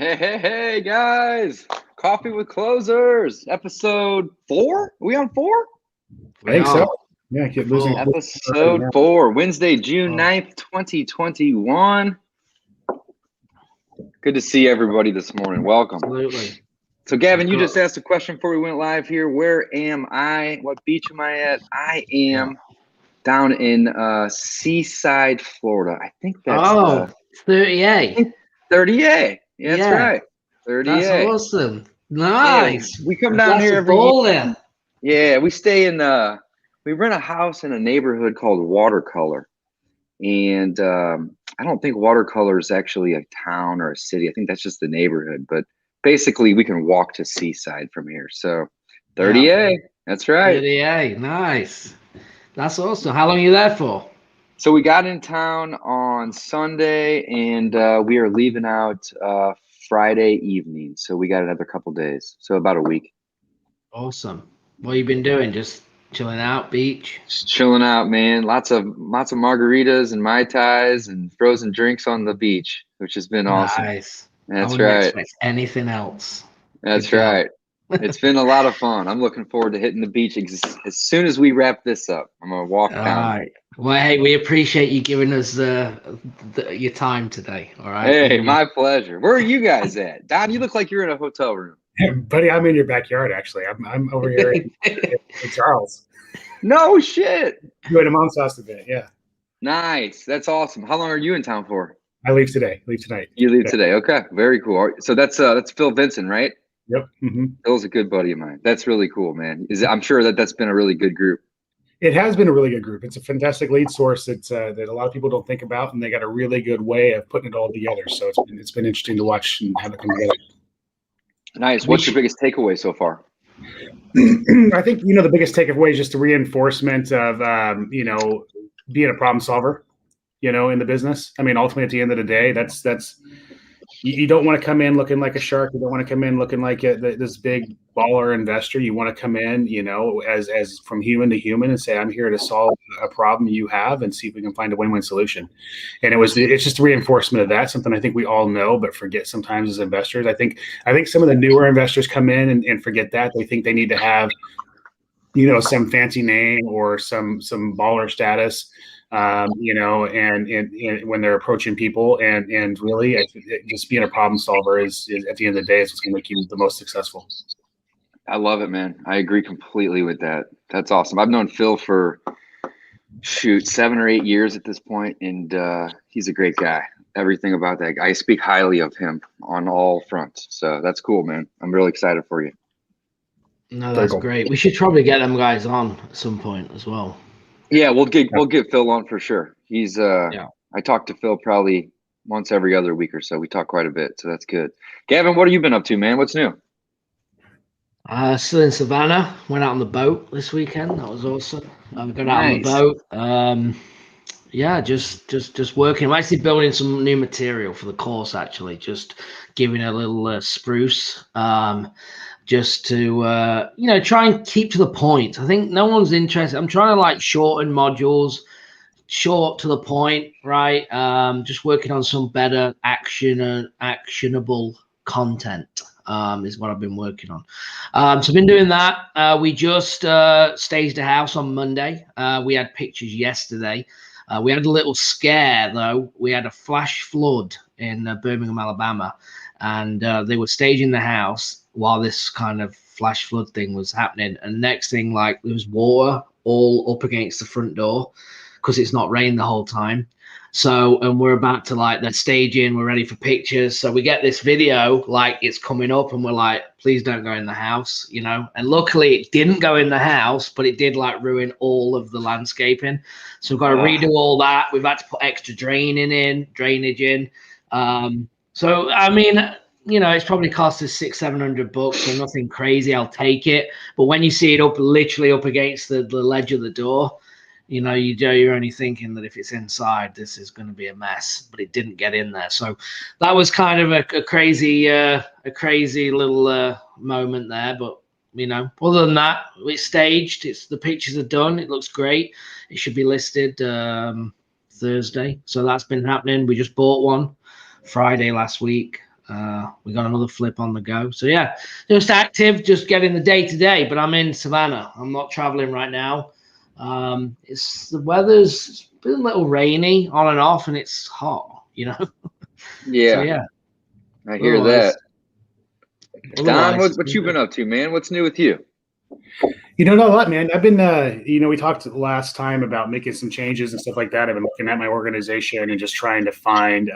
Hey, guys. Coffee with Closers, episode 4? Are we on 4? I think so. Yeah, I keep losing. Episode 4, Wednesday, June 9th, 2021. Good to see everybody this morning. Welcome. Absolutely. So, Gavin, you just asked a question before we went live here. Where am I? What beach am I at? I am down in Seaside, Florida. I think that's 30A. 30A. Yeah, that's right. 30A. That's awesome. Nice. Yeah, we come down here every year. Yeah, we stay in we rent a house in a neighborhood called Watercolor. And I don't think Watercolor is actually a town or a city. I think that's just the neighborhood. But basically, we can walk to Seaside from here. So 30A, that's right. 30A, nice. That's awesome. How long are you there for? So we got in town on Sunday, and we are leaving out Friday evening. So we got another couple days. So about a week. Awesome. What have you been doing? Just chilling out, beach? Just chilling out, man. Lots of margaritas and Mai Tais and frozen drinks on the beach, which has been awesome. Nice. That's I right. wouldn't expect anything else. That's right. It's been a lot of fun. I'm looking forward to hitting the beach as soon as we wrap this up. I'm gonna walk down. All right. Well, hey, we appreciate you giving us your time today. All right. Hey, my pleasure. Where are you guys at? Don, you look like you're in a hotel room. Yeah, buddy, I'm in your backyard. Actually, I'm over here in Charles. No shit. Going to mom's house today. Yeah. Nice. That's awesome. How long are you in town for? I leave today. Leave tonight. You leave today. Okay. Very cool. All right. So that's Phil Vincent, right? Yep. Mm-hmm. Phil's a good buddy of mine. That's really cool, man. I'm sure that's been a really good group. It has been a really good group. It's a fantastic lead source that a lot of people don't think about, and they got a really good way of putting it all together. So it's been interesting to watch and have it come together. Nice. What's your biggest takeaway so far? I think the biggest takeaway is just the reinforcement of being a problem solver, in the business. I mean, ultimately at the end of the day, that's you don't want to come in looking like a shark. You don't want to come in looking like this big baller investor. You want to come in, as from human to human and say, I'm here to solve a problem you have and see if we can find a win-win solution. And it's just a reinforcement of that, something I think we all know, but forget sometimes as investors. I think some of the newer investors come in and forget that. They think they need to have, some fancy name or some baller status. And when they're approaching people and really just being a problem solver is at the end of the day is what's going to make you the most successful. I love it, man. I agree completely with that. That's awesome. I've known Phil for 7 or 8 years at this point, and he's a great guy. Everything about that guy. I speak highly of him on all fronts. So that's cool, man. I'm really excited for you. No, that's great. We should probably get them guys on at some point as well. Yeah, we'll get Phil on for sure. He's I talk to Phil probably once every other week or so. We talk quite a bit, so that's good. Gavin, what have you been up to, man? What's new? Still in Savannah. Went out on the boat this weekend. That was awesome. Got out on the boat. Just working. I'm actually building some new material for the course. Actually, just giving a little spruce. Just to try and keep to the point. I think no one's interested. I'm trying to shorten modules, short to the point, right? Just working on some better actionable content is what I've been working on. So I've been doing that. We just staged a house on Monday. We had pictures yesterday. We had a little scare though. We had a flash flood in Birmingham, Alabama, and they were staging the house while this kind of flash flood thing was happening. And next thing, there was water all up against the front door because it's not rained the whole time. So, and we're about to the staging, we're ready for pictures. So we get this video, it's coming up and we're like, please don't go in the house, and luckily it didn't go in the house, but it did ruin all of the landscaping. So we've got to redo all that. We've had to put extra drainage in. So, I mean, it's probably cost us $600-700, so nothing crazy. I'll take it. But when you see it literally up against the ledge of the door, you're only thinking that if it's inside, this is going to be a mess. But it didn't get in there, so that was kind of a crazy little moment there. But other than that, it's staged. The pictures are done. It looks great. It should be listed Thursday. So that's been happening. We just bought one Friday last week. We got another flip on the go. So yeah, just active, just getting the day to day. But I'm in Savannah. I'm not traveling right now. The weather's been a little rainy on and off, and it's hot. Yeah. So yeah, I hear that. Don, Otherwise, what you been up to, man? What's new with you? Not a lot, man. I've been, we talked last time about making some changes and stuff like that. I've been looking at my organization and just trying to find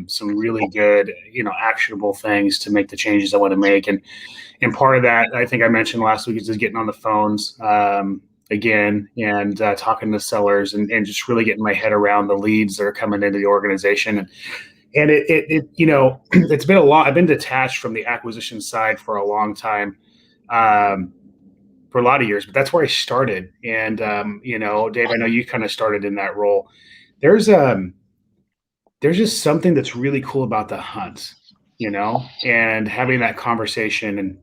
some really good, actionable things to make the changes I want to make. And part of that, I think I mentioned last week, is just getting on the phones again and talking to sellers and just really getting my head around the leads that are coming into the organization. And it's been a lot. I've been detached from the acquisition side for a long time. For a lot of years, but that's where I started. And, Dave, I know you kind of started in that role. There's just something that's really cool about the hunt, and having that conversation.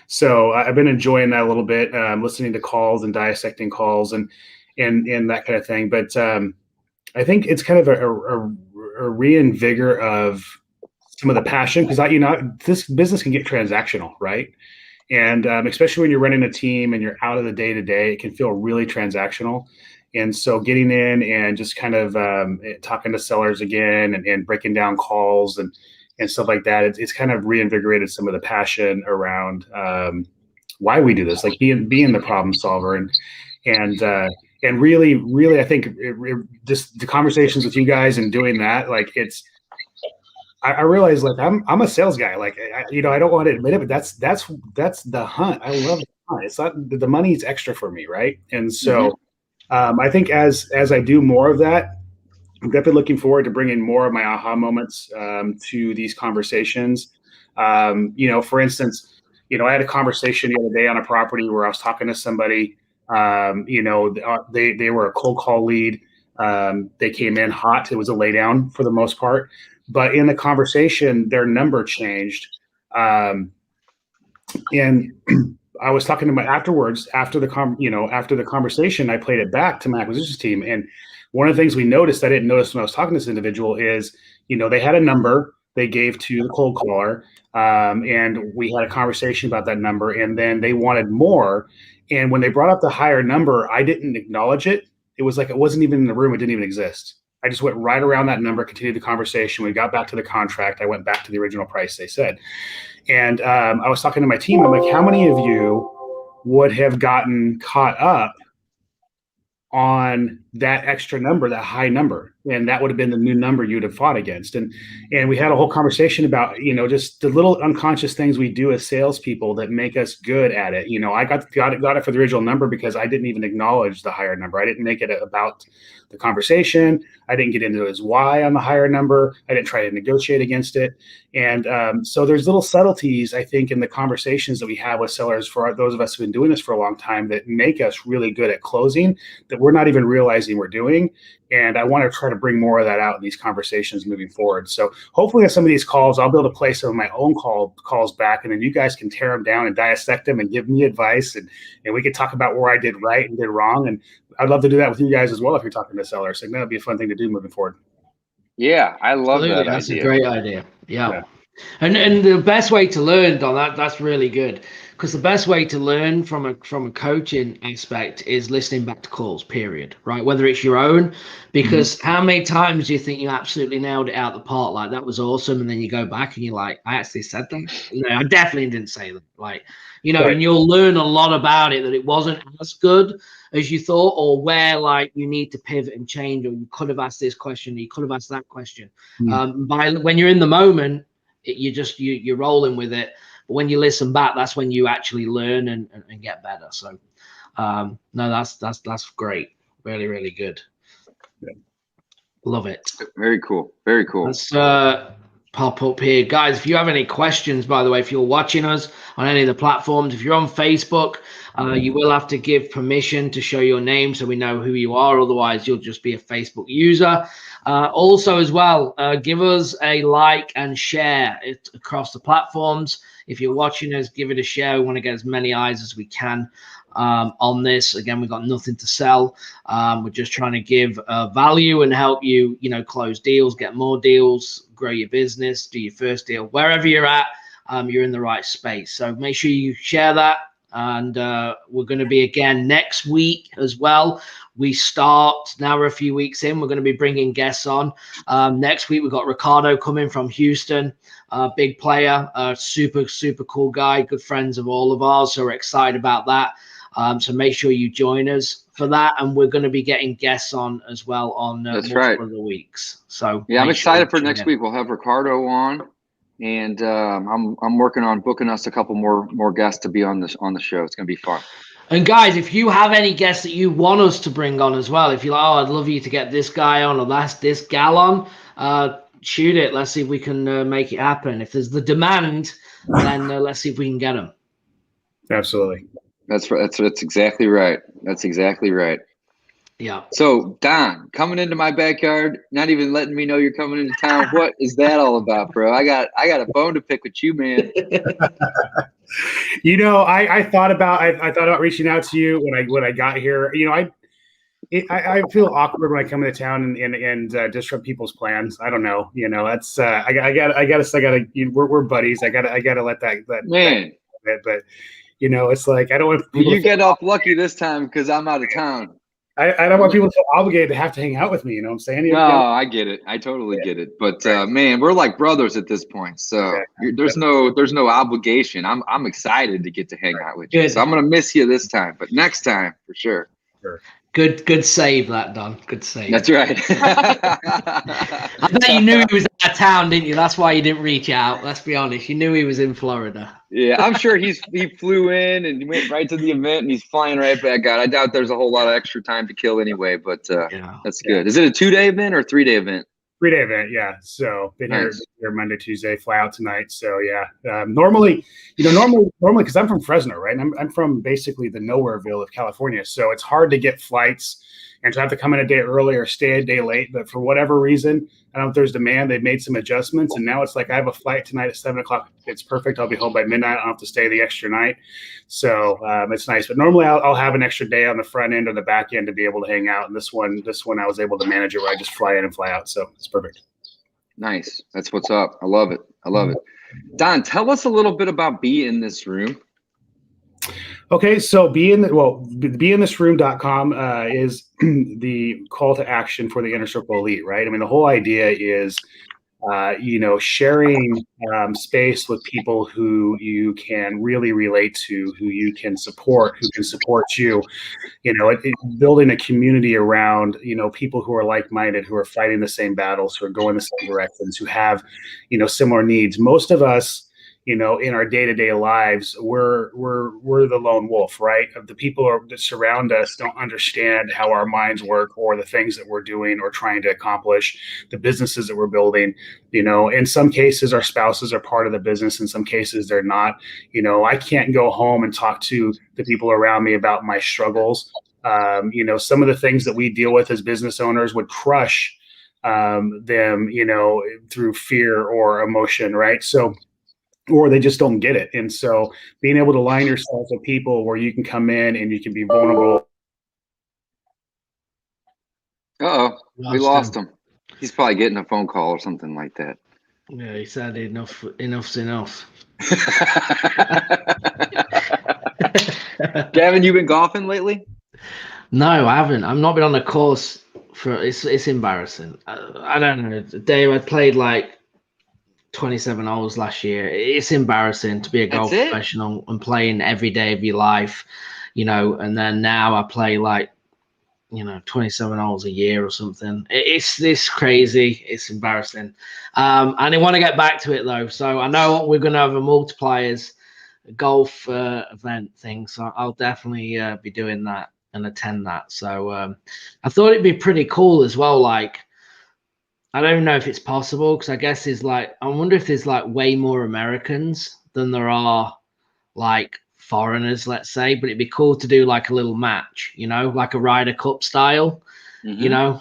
So I've been enjoying that a little bit, listening to calls and dissecting calls and that kind of thing. But I think it's kind of a reinvigor of some of the passion, because this business can get transactional, right? And especially when you're running a team and you're out of the day to day, it can feel really transactional. And so getting in and just kind of talking to sellers again and breaking down calls and stuff like that, it's kind of reinvigorated some of the passion around why we do this, like being the problem solver and really, I think just the conversations with you guys and doing that, like I realize, like, I'm a sales guy. Like, I don't want to admit it, but that's the hunt. I love the hunt. It's not the money's extra for me, right? And so, I think as I do more of that, I'm definitely looking forward to bringing more of my aha moments to these conversations. For instance, I had a conversation the other day on a property where I was talking to somebody. They were a cold call lead. They came in hot. It was a laydown for the most part. But in the conversation, their number changed. And I was talking to afterwards, after the conversation, I played it back to my acquisitions team. And one of the things we noticed, I didn't notice when I was talking to this individual, is, they had a number they gave to the cold caller. And we had a conversation about that number, and then they wanted more. And when they brought up the higher number, I didn't acknowledge it. It was like it wasn't even in the room. It didn't even exist. I just went right around that number, continued the conversation. We got back to the contract. I went back to the original price they said. And I was talking to my team. I'm like, how many of you would have gotten caught up on that extra number, that high number? And that would have been the new number you'd have fought against. And we had a whole conversation about, just the little unconscious things we do as salespeople that make us good at it. I got it for the original number because I didn't even acknowledge the higher number. I didn't make it about the conversation. I didn't get into his why on the higher number. I didn't try to negotiate against it. And so there's little subtleties, I think, in the conversations that we have with sellers, for those of us who've been doing this for a long time, that make us really good at closing, that we're not even realizing we're doing. And I want to try to bring more of that out in these conversations moving forward. So hopefully on some of these calls, I'll be able to play some of my own calls back, and then you guys can tear them down and dissect them and give me advice, and we can talk about where I did right and did wrong. And I'd love to do that with you guys as well if you're talking to sellers. So that'd be a fun thing to do moving forward. Yeah, I love that. That's idea. A great idea. Yeah. And the best way to learn on that's really good, because the best way to learn from a coaching aspect is listening back to calls, period, right? Whether it's your own, because how many times do you think you absolutely nailed it out the park, like that was awesome, and then you go back and you're like, I actually said that? No, I definitely didn't say that. Like, right. And you'll learn a lot about it, that it wasn't as good as you thought, or where like you need to pivot and change, or you could have asked this question, or you could have asked that question. When you're in the moment, you're rolling with it. But when you listen back, that's when you actually learn and get better. So no, that's great. Really, really good. Yeah. Love it. Very cool. Very cool. Let's pop up here. Guys, if you have any questions, by the way, if you're watching us on any of the platforms, if you're on Facebook, you will have to give permission to show your name so we know who you are. Otherwise, you'll just be a Facebook user. Also, as well, give us a like and share it across the platforms. If you're watching us, give it a share. We want to get as many eyes as we can. on this. Again, we've got nothing to sell. We're just trying to give value and help you, close deals, get more deals, grow your business, do your first deal. Wherever you're at, you're in the right space. So make sure you share that. And we're going to be again next week as well. We start now, we're a few weeks in. We're going to be bringing guests on. Next week, we've got Ricardo coming from Houston, big player, super, super cool guy, good friends of all of ours. So we're excited about that. So make sure you join us for that. And we're going to be getting guests on as well on multiple other weeks. So yeah, I'm excited for next week. We'll have Ricardo on. And I'm working on booking us a couple more guests to be on the show. It's gonna be fun. And guys, if you have any guests that you want us to bring on as well, if you're like, oh, I'd love you to get this guy on or this gal on, shoot it. Let's see if we can make it happen. If there's the demand, then let's see if we can get them. Absolutely. That's exactly right. That's exactly right. Yeah. So Don, coming into my backyard, not even letting me know you're coming into town. What is that all about, bro? I got a bone to pick with you, man. I thought about reaching out to you when I got here. I feel awkward when I come into town and disrupt people's plans. I don't know. That's we're buddies. I gotta let that man. But it's like I don't want people you get off lucky this time because I'm out of town. I don't want people to feel obligated to have to hang out with me. You know what I'm saying? No, I get it. I totally get it. But man, we're like brothers at this point. So there's no obligation. I'm excited to get to hang out with you. So I'm gonna miss you this time, but next time for sure. Sure. Good save that, Don. Good save. That's right. I bet you knew he was out of town, didn't you? That's why you didn't reach out. Let's be honest. You knew he was in Florida. Yeah, I'm sure he flew in and went right to the event and he's flying right back out. I doubt there's a whole lot of extra time to kill anyway, but that's good. Is it a 2-day event or a 3-day event? 3-day event, yeah. So been here Monday, Tuesday, fly out tonight. So yeah, normally because I'm from Fresno, right? And I'm from basically the nowhereville of California, so it's hard to get flights and to have to come in a day early or stay a day late. But for whatever reason, I don't know if there's demand. They've made some adjustments, and now it's like I have a flight tonight at 7:00. It's perfect. I'll be home by midnight. I don't have to stay the extra night, so it's nice. But normally I'll have an extra day on the front end or the back end to be able to hang out. And this one I was able to manage it where I just fly in and fly out, so it's perfect. Nice. That's what's up. I love it. Don, tell us a little bit about Be In This Room. Okay, so beinthisroom.com is the call to action for the Inner Circle Elite, right? I mean, the whole idea is, sharing space with people who you can really relate to, who you can support, who can support you. Building a community around, people who are like-minded, who are fighting the same battles, who are going the same directions, who have, similar needs. Most of us, in our day-to-day lives, we're the lone wolf, right? The people that surround us don't understand how our minds work or the things that we're doing or trying to accomplish, the businesses that we're building. In some cases, our spouses are part of the business. In some cases, they're not. I can't go home and talk to the people around me about my struggles. Some of the things that we deal with as business owners would crush them, through fear or emotion, right? Or they just don't get it. And so being able to align yourself with people where you can come in and you can be vulnerable. We lost him. He's probably getting a phone call or something like that. Yeah, he said enough's enough. Gavin, you been golfing lately? No, I haven't. I've not been on a course it's embarrassing. I don't know. Dave, I played like 27 holes last year. It's embarrassing to be a golf professional and playing every day of your life, and then now I play like, 27 holes a year or something. It's crazy. It's embarrassing. And I want to get back to it though. So I know we're going to have a multipliers golf event thing. So I'll definitely be doing that and attend that. So I thought it'd be pretty cool as well. Like, I don't know if it's possible because I guess I wonder if there's like way more Americans than there are like foreigners, let's say. But it'd be cool to do like a little match, like a Ryder Cup style,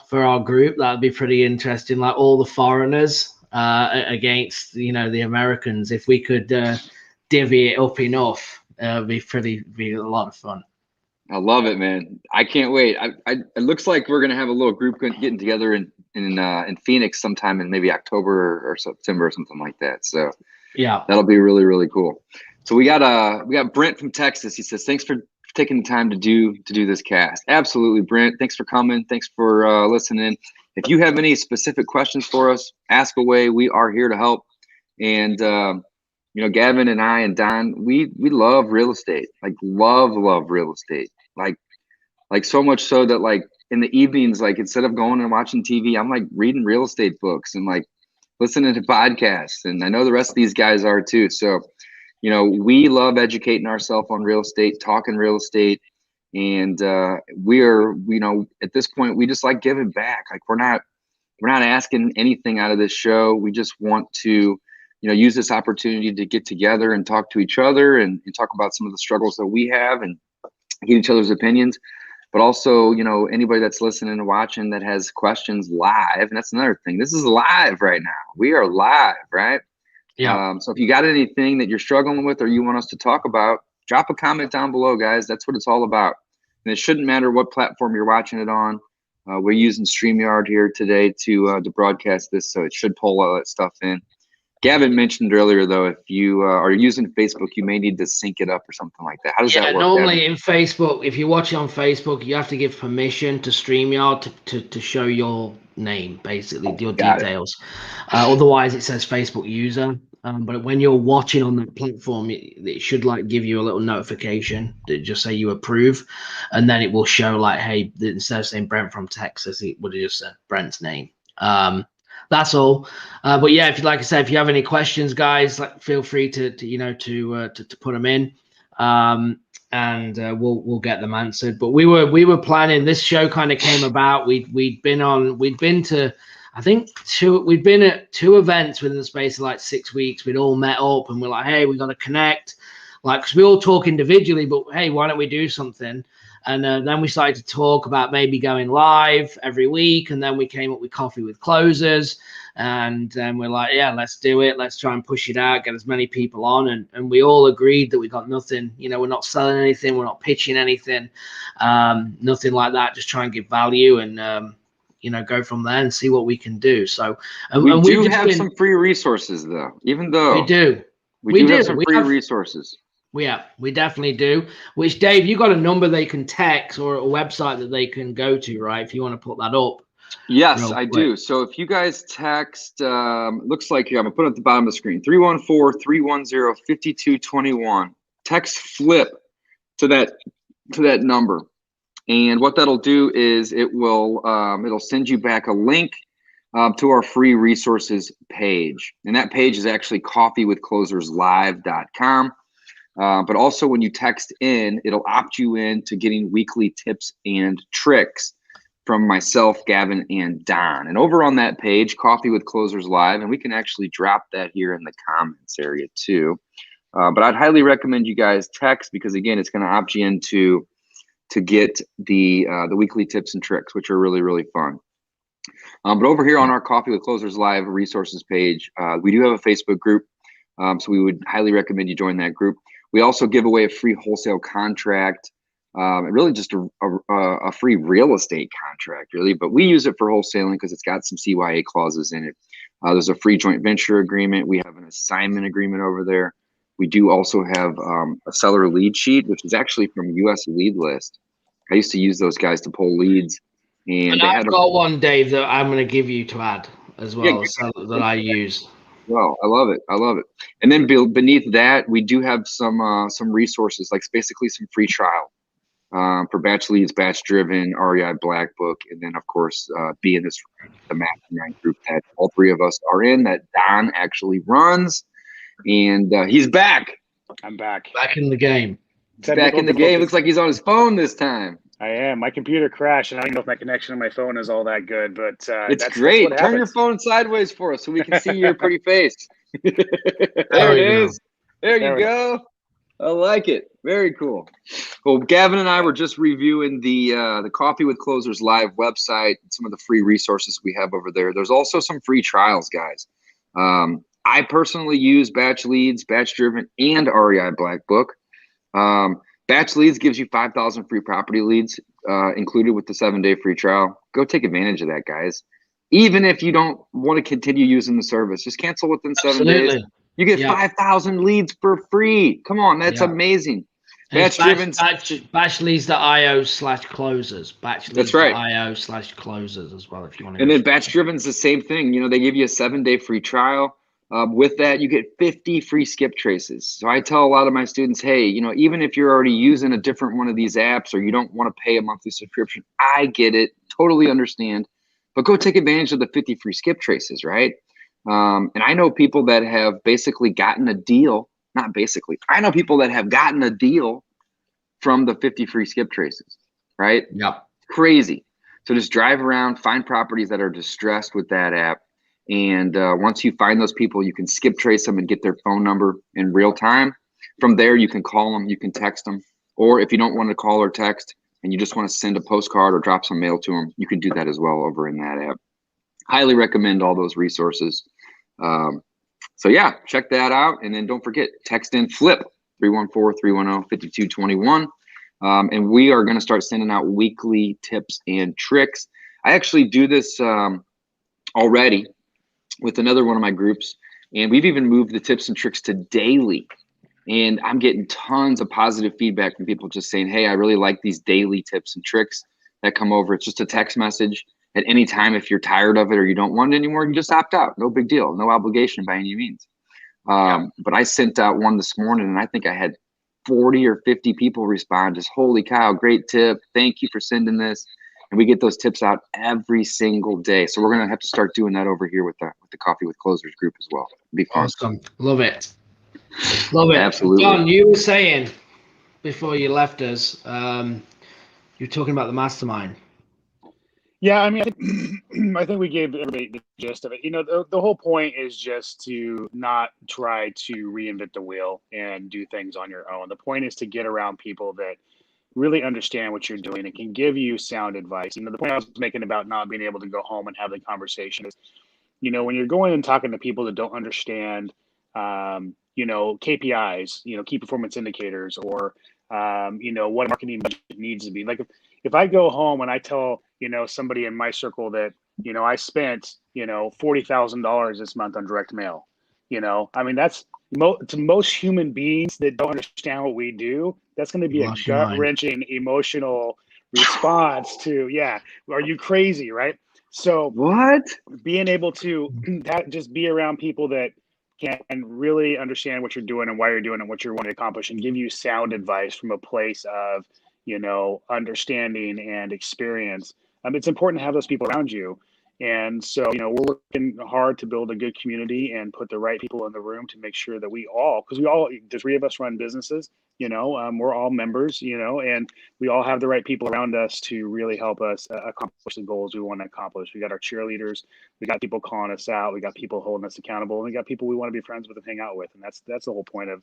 for our group. That'd be pretty interesting. Like all the foreigners against, the Americans. If we could divvy it up enough, it'd be a lot of fun. I love it, man. I can't wait. It looks like we're gonna have a little group getting together in Phoenix sometime in maybe October or September or something like that. So Yeah. that'll be really, really cool. So we got Brent from Texas. He says, thanks for taking the time to do this cast. Absolutely, Brent. Thanks for coming. Thanks for listening. If you have any specific questions for us, ask away. We are here to help. And Gavin and I and Don, we love real estate. Like love real estate. Like so much so that like in the evenings, like instead of going and watching TV, I'm like reading real estate books and like listening to podcasts. And I know the rest of these guys are too. So, we love educating ourselves on real estate, talking real estate. And we are, at this point, we just like giving back. Like we're not asking anything out of this show. We just want to, use this opportunity to get together and talk to each other and talk about some of the struggles that we have and get each other's opinions. But also, anybody that's listening and watching that has questions live, and that's another thing. This is live right now. We are live, right? Yeah. So if you got anything that you're struggling with or you want us to talk about, drop a comment down below, guys. That's what it's all about. And it shouldn't matter what platform you're watching it on. We're using StreamYard here today to broadcast this, so it should pull all that stuff in. Gavin mentioned earlier, though, if you are using Facebook, you may need to sync it up or something like that. How does that work? Normally Gavin? in Facebook, if you're watching on Facebook, you have to give permission to StreamYard to show your name, basically, your details. Otherwise, it says Facebook user. But when you're watching on that platform, it should like give you a little notification that just say you approve, and then it will show like, hey, instead of saying Brent from Texas, it would have just said Brent's name. That's all. But yeah, if you like I said, if you have any questions, guys, feel free to put them in, and we'll get them answered. But we were planning. This show kind of came about. We'd been to, I think we'd been at 2 events within the space of like 6 weeks. We'd all met up and we're like, hey, we got to connect, like, because we all talk individually, but hey, why don't we do something? And then we started to talk about maybe going live every week. And then we came up with Coffee with Closers. And then we're like, yeah, let's do it. Let's try and push it out, get as many people on. And we all agreed that we got nothing. We're not selling anything. We're not pitching anything. Nothing like that. Just try and give value and, go from there and see what we can do. So we do have some free resources, though, even though we do. We do have some free resources. We definitely do. Which, Dave, you got a number they can text or a website that they can go to, right? If you want to put that up. Yes, I do. So if you guys text, looks like here, I'm gonna put it at the bottom of the screen, 314-310-5221. Text flip to that number. And what that'll do is it'll send you back a link to our free resources page. And that page is actually coffeewithcloserslive.com. But also when you text in, it'll opt you in to getting weekly tips and tricks from myself, Gavin, and Don. And over on that page, Coffee with Closers Live, and we can actually drop that here in the comments area too. But I'd highly recommend you guys text, because again, it's going to opt you in to get the weekly tips and tricks, which are really, really fun. But over here on our Coffee with Closers Live resources page, we do have a Facebook group. So we would highly recommend you join that group. We also give away a free wholesale contract, really just a free real estate contract, really. But we use it for wholesaling because it's got some CYA clauses in it. There's a free joint venture agreement. We have an assignment agreement over there. We do also have a seller lead sheet, which is actually from US Lead List. I used to use those guys to pull leads. And they I've got one, Dave, that I'm going to give you to add as well, that I use. Well, I love it. I love it. And then beneath that, we do have some resources, like basically some free trial for batch leads, batch driven, REI Black Book, and then of course be in the mastermind group that all 3 of us are in, that Don actually runs, and he's back. I'm back. Back in the game. Back in the game. Looks like he's on his phone this time. I am. My computer crashed, and I don't know if my connection on my phone is all that good, but it's great. Turn your phone sideways for us so we can see your pretty face. There it is. There you go. I like it. Very cool. Well, Gavin and I were just reviewing the Coffee with Closers Live website, some of the free resources we have over there. There's also some free trials, guys. I personally use Batch Leads, Batch Driven, and REI Black Book. Batch Leads gives you 5,000 free property leads included with the 7-day free trial. Go take advantage of that, guys. Even if you don't want to continue using the service, just cancel within 7 days. You get 5,000 leads for free. Come on, that's amazing. Batchleads.io/closers. Batchleads.io/closers as well, if you want to. And then Batch Driven's the same thing. You know, they give you a 7-day free trial. With that, you get 50 free skip traces. So I tell a lot of my students, hey, you know, even if you're already using a different one of these apps or you don't want to pay a monthly subscription, I get it, totally understand. But go take advantage of the 50 free skip traces, right? And I know people that have basically gotten a deal. Not basically. I know people that have gotten a deal from the 50 free skip traces, right? Yeah. Crazy. So just drive around, find properties that are distressed with that app. And once you find those people, you can skip trace them and get their phone number in real time. From there, you can call them, you can text them. Or if you don't want to call or text and you just want to send a postcard or drop some mail to them, you can do that as well over in that app. Highly recommend all those resources. So yeah, check that out. And then don't forget, text in FLIP 314-310-5221. And we are going to start sending out weekly tips and tricks. I actually do this already with another one of my groups. And we've even moved the tips and tricks to daily. And I'm getting tons of positive feedback from people just saying, hey, I really like these daily tips and tricks that come over. It's just a text message. At any time, if you're tired of it or you don't want it anymore, you just opt out. No big deal. No obligation by any means. But I sent out one this morning, and I think I had 40 or 50 people respond. Just, holy cow, great tip. Thank you for sending this. And we get those tips out every single day. So we're going to have to start doing that over here with the Coffee with Closers group as well. It'll be fun. Awesome. Love it. Love it. Absolutely. John, you were saying before you left us, you're talking about the mastermind. Yeah, I mean, I think we gave everybody the gist of it. You know, the whole point is just to not try to reinvent the wheel and do things on your own. The point is to get around people that really understand what you're doing and can give you sound advice. You know, the point I was making about not being able to go home and have the conversation is, you know, when you're going and talking to people that don't understand, you know, KPIs, you know, key performance indicators, or, you know, what marketing budget needs to be. Like if I go home and I tell, you know, somebody in my circle that, you know, I spent, you know, $40,000 this month on direct mail, you know, I mean, that's to most human beings that don't understand what we do, that's going to be a gut-wrenching emotional response to, yeah, are you crazy, right? So what? Being able to just be around people that can really understand what you're doing and why you're doing it, what you're wanting to accomplish, and give you sound advice from a place of, you know, understanding and experience. It's important to have those people around you. And so, you know, we're working hard to build a good community and put the right people in the room to make sure that because the three of us run businesses, you know, we're all members, you know, and we all have the right people around us to really help us accomplish the goals we want to accomplish. We got our cheerleaders, we got people calling us out, we got people holding us accountable, and we got people we want to be friends with and hang out with. And that's the whole point of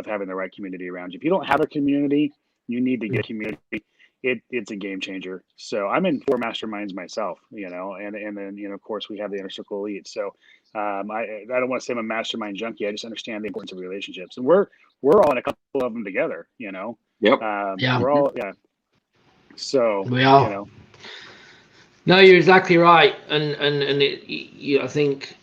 having the right community around you. If you don't have a community, you need to get a community. It's a game changer. So I'm in 4 masterminds myself, you know, and then, you know, of course we have the Inner Circle Elite. So I don't want to say I'm a mastermind junkie. I just understand the importance of relationships, and we're all in a couple of them together, you know. Yep. We're all, So we are. You know. No, you're exactly right, and I think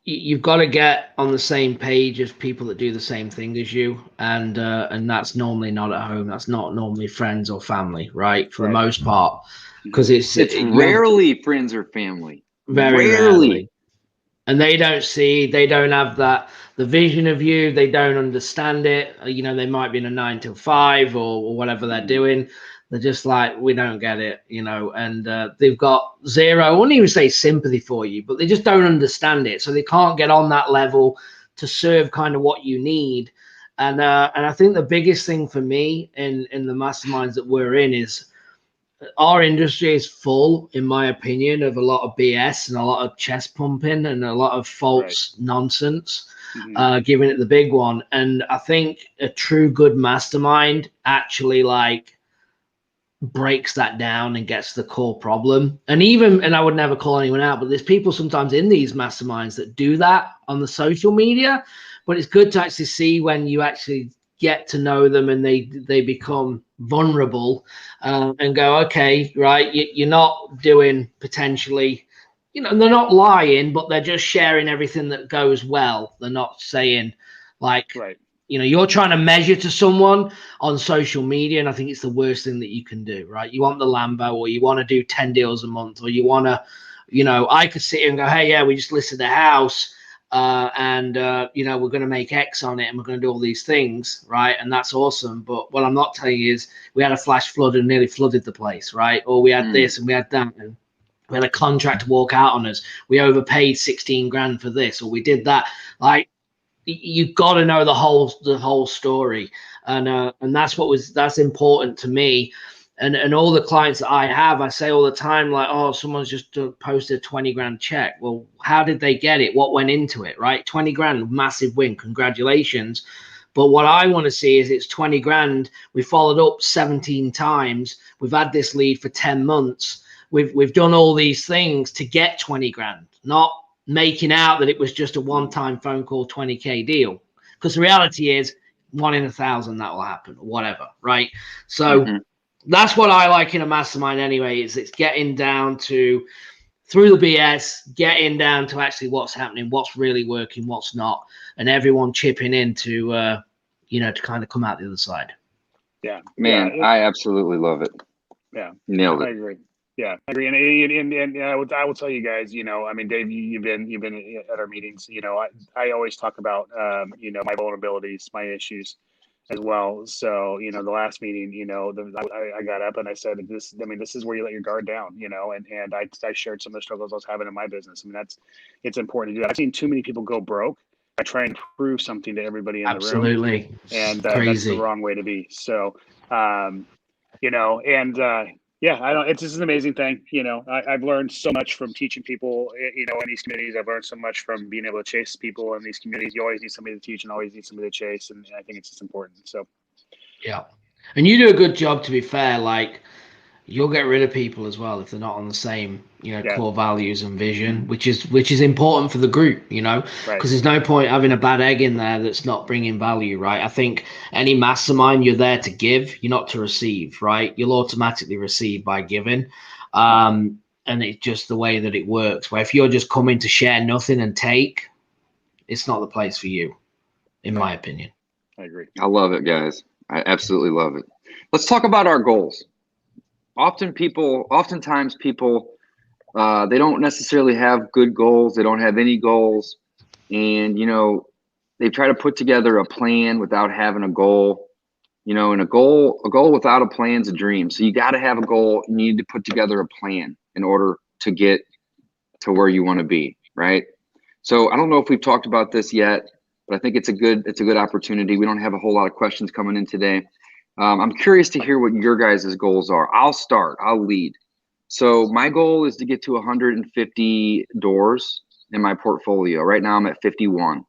you've got to get on the same page as people that do the same thing as you, and that's normally not at home. That's not normally friends or family, right? For the most part, because it's rarely friends or family. Very rarely. And they don't have the vision of you. They don't understand it. You know, they might be in a 9 to 5 or whatever they're doing. They're just like, we don't get it, you know, and they've got zero, I wouldn't even say sympathy for you, but they just don't understand it. So they can't get on that level to serve kind of what you need. And I think the biggest thing for me in the masterminds that we're in is our industry is full, in my opinion, of a lot of BS and a lot of chest pumping and a lot of false nonsense, giving it the big one. And I think a true good mastermind actually breaks that down and gets to the core problem. And I would never call anyone out, but there's people sometimes in these masterminds that do that on the social media. But it's good to actually see when you actually get to know them and they become vulnerable, and go, okay, right, you're not doing potentially, they're not lying, but they're just sharing everything that goes well. They're not saying like, right. You're trying to measure to someone on social media, and I think it's the worst thing that you can do, right? You want the Lambo, or you want to do 10 deals a month, or you want to, I could sit here and go, hey, yeah, we just listed the house, and we're going to make X on it, and we're going to do all these things, right? And that's awesome. But what I'm not telling you is we had a flash flood and nearly flooded the place, right? Or we had this and we had that, and we had a contract walk out on us. We overpaid 16 grand for this, or we did that. Like, you've got to know the whole story, and that's important to me, and all the clients that I have, I say all the time, like, oh, someone's just posted a 20 grand check. Well, how did they get it? What went into it? Right? 20 grand, massive win, congratulations. But what I want to see is it's 20 grand. We followed up 17 times. We've had this lead for 10 months. We've done all these things to get 20 grand, not making out that it was just a one-time phone call 20K deal, because the reality is 1 in 1,000 that will happen, or whatever, right? So that's what I like in a mastermind anyway, is it's getting down to, through the BS, getting down to actually what's happening, what's really working, what's not, and everyone chipping in to to kind of come out the other side. Yeah, man, yeah, I absolutely love it. Yeah, nailed it. I agree. Yeah, I agree, and I will tell you guys, I mean, Dave, you've been at our meetings. I always talk about my vulnerabilities, my issues as well. So the last meeting, I got up and I said, this is where you let your guard down, and I shared some of the struggles I was having in my business. I mean, it's important to do that. I've seen too many people go broke. I try and prove something to everybody in the room. Absolutely, and crazy. that's the wrong way to be. So, yeah, I don't. It's just an amazing thing. I've learned so much from teaching people. In these communities, I've learned so much from being able to chase people in these communities. You always need somebody to teach, and always need somebody to chase, and I think it's just important. So, yeah, and you do a good job. To be fair, like, you'll get rid of people as well if they're not on the same, core values and vision, which is important for the group, because there's no point having a bad egg in there that's not bringing value, right? I think any mastermind, you're there to give, you're not to receive, right? You'll automatically receive by giving, and it's just the way that it works. Where if you're just coming to share nothing and take, it's not the place for you, in my opinion. I agree. I love it, guys. I absolutely love it. Let's talk about our goals. Oftentimes people, they don't necessarily have good goals. They don't have any goals. And, they try to put together a plan without having a goal, and a goal without a plan is a dream. So you got to have a goal. You need to put together a plan in order to get to where you want to be. Right. So I don't know if we've talked about this yet, but I think it's a good opportunity. We don't have a whole lot of questions coming in today. I'm curious to hear what your guys' goals are. I'll lead. So my goal is to get to 150 doors in my portfolio. Right now I'm at 51.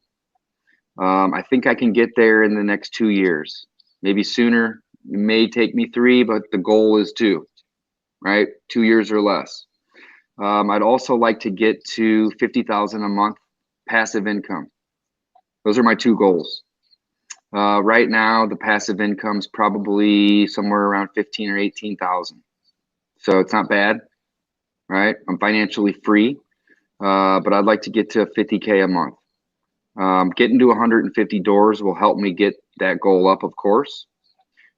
I think I can get there in the next 2 years, maybe sooner. It may take me 3, but the goal is 2, right? 2 years or less. I'd also like to get to 50,000 a month passive income. Those are my 2 goals. Right now, the passive income is probably somewhere around 15 or 18,000. So it's not bad, right? I'm financially free, but I'd like to get to 50K a month. Getting to 150 doors will help me get that goal up, of course.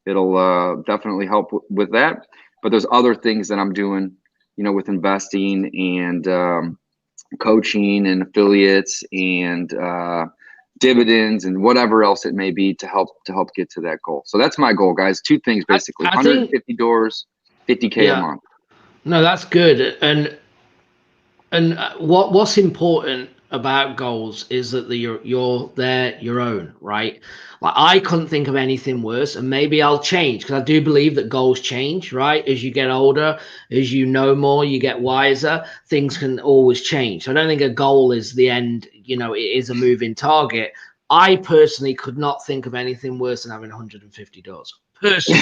It'll definitely help with that. But there's other things that I'm doing, with investing and coaching and affiliates and dividends and whatever else it may be to help get to that goal. So that's my goal, guys. 2 things basically: 150 doors, 50K a month. No, that's good. And what's important about goals is that they're your own, right? Like, I couldn't think of anything worse, and maybe I'll change, because I do believe that goals change, right? As you get older, as you know more, you get wiser, things can always change. So I don't think a goal is the end, it is a moving target. I personally could not think of anything worse than having 150 doors. Personally,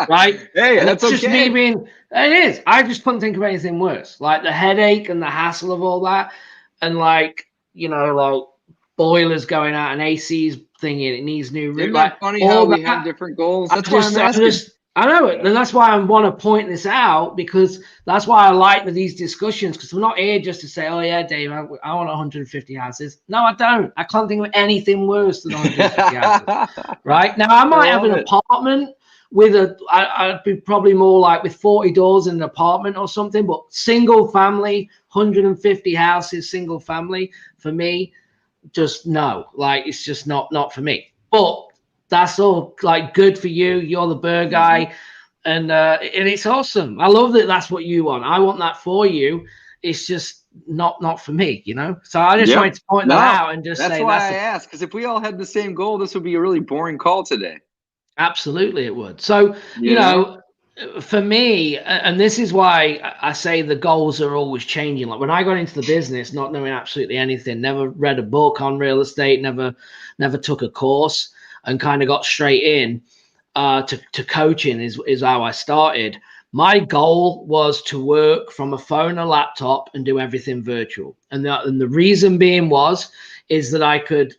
right? Hey, and that's just okay. me being. It is. I just couldn't think of anything worse. Like the headache and the hassle of all that, and like boilers going out and AC's thinking it needs new roof. Isn't that funny how we have different goals? That's why I'm asking. I know it, and that's why I want to point this out, because that's why I like these discussions, because we're not here just to say, oh yeah, Dave, I want 150 houses. No, I don't. I can't think of anything worse than 150 houses. Right now, I might have an apartment with I'd be probably more like with 40 doors in an apartment or something, but single family, 150 houses, single family, for me, just no. Like, it's just not for me. But that's all like good for you. You're the bird guy, and it's awesome. I love that. That's what you want. I want that for you. It's just not for me, you know. So I just wanted to point that out and just say that's why I asked, because if we all had the same goal, this would be a really boring call today. Absolutely, it would. So you know, for me, and this is why I say the goals are always changing. Like when I got into the business, not knowing absolutely anything, never read a book on real estate, never took a course, and kind of got straight in to coaching is how I started. My goal was to work from a phone or laptop and do everything virtual. And the reason being is that I could,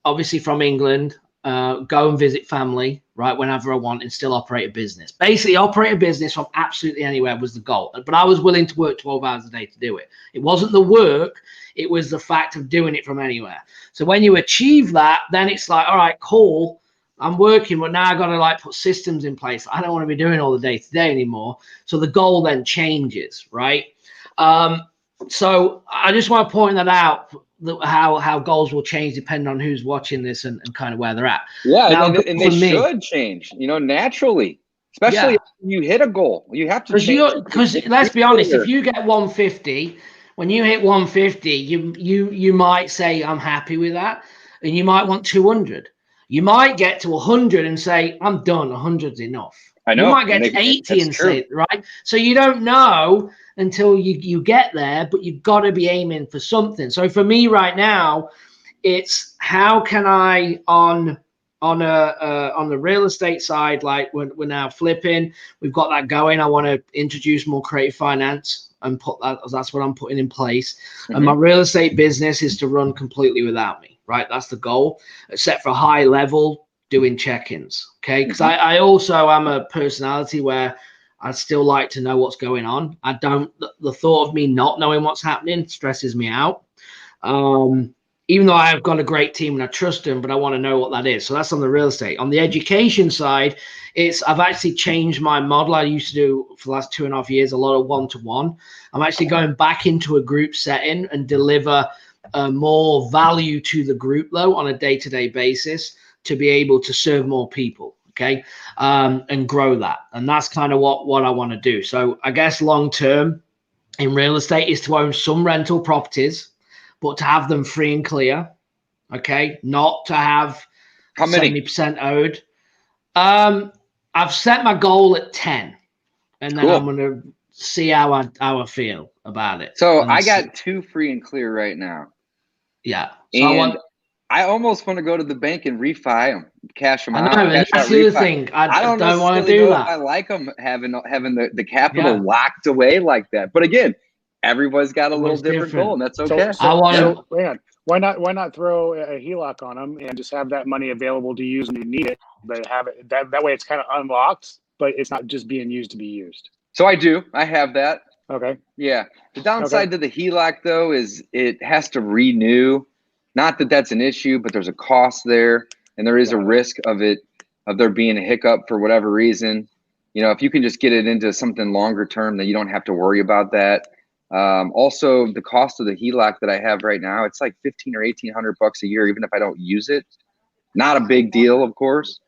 obviously from England, go and visit family, right, whenever I want, and still operate a business. Basically, operate a business from absolutely anywhere was the goal. But I was willing to work 12 hours a day to do it. It wasn't the work. It was the fact of doing it from anywhere. So when you achieve that, then it's like, all right, cool. I'm working, but now I got to like put systems in place. I don't want to be doing all the day-to-day anymore. So the goal then changes, right? So I just want to point that out, how goals will change depending on who's watching this and kind of where they're at. Yeah, now, and they should change, you know, naturally. Especially if you hit a goal, you have to change. Because let's be honest, if you get 150, when you hit 150, you might say, I'm happy with that, and you might want 200. You might get to 100 and say, I'm done. 100's enough. I know. You might get to 80 and say, right? So you don't know until you get there, but you've got to be aiming for something. So for me right now, it's how can I on the real estate side, like we're now flipping, we've got that going. I want to introduce more creative finance and that's what I'm putting in place. And my real estate business is to run completely without me, right? That's the goal, except for high level doing check-ins. Okay. Because I also am a personality where I still like to know what's going on. The thought of me not knowing what's happening stresses me out. Even though I've got a great team and I trust them, but I want to know what that is. So that's on the real estate. On the education side, I've actually changed my model. I used to do for the last 2.5 years a lot of one-to-one. I'm actually going back into a group setting and deliver more value to the group, though, on a day-to-day basis to be able to serve more people, okay, and grow that. And that's kind of what I want to do. So I guess long-term in real estate is to own some rental properties, but to have them free and clear, okay? Not to have 70% owed. I've set my goal at 10, and then I'm going to see how I feel about it. So I got 2 free and clear right now. Yeah. So I almost want to go to the bank and refi them, cash them out. I know, and that's the other thing. I don't want to do that. I like them having the capital locked away like that. But again, everybody's got a little different goal, and that's okay. Why not throw a HELOC on them and just have that money available to use when you need it, but have it that way it's kind of unlocked, but it's not just being used to be used. So I have that. Okay. Yeah. The downside to the HELOC though is it has to renew. Not that that's an issue, but there's a cost there, and there is a risk of there being a hiccup for whatever reason. You know, if you can just get it into something longer term, then you don't have to worry about that. Also, the cost of the HELOC that I have right now, it's like $1,500 or $1,800 a year, even if I don't use it. Not a big deal, of course,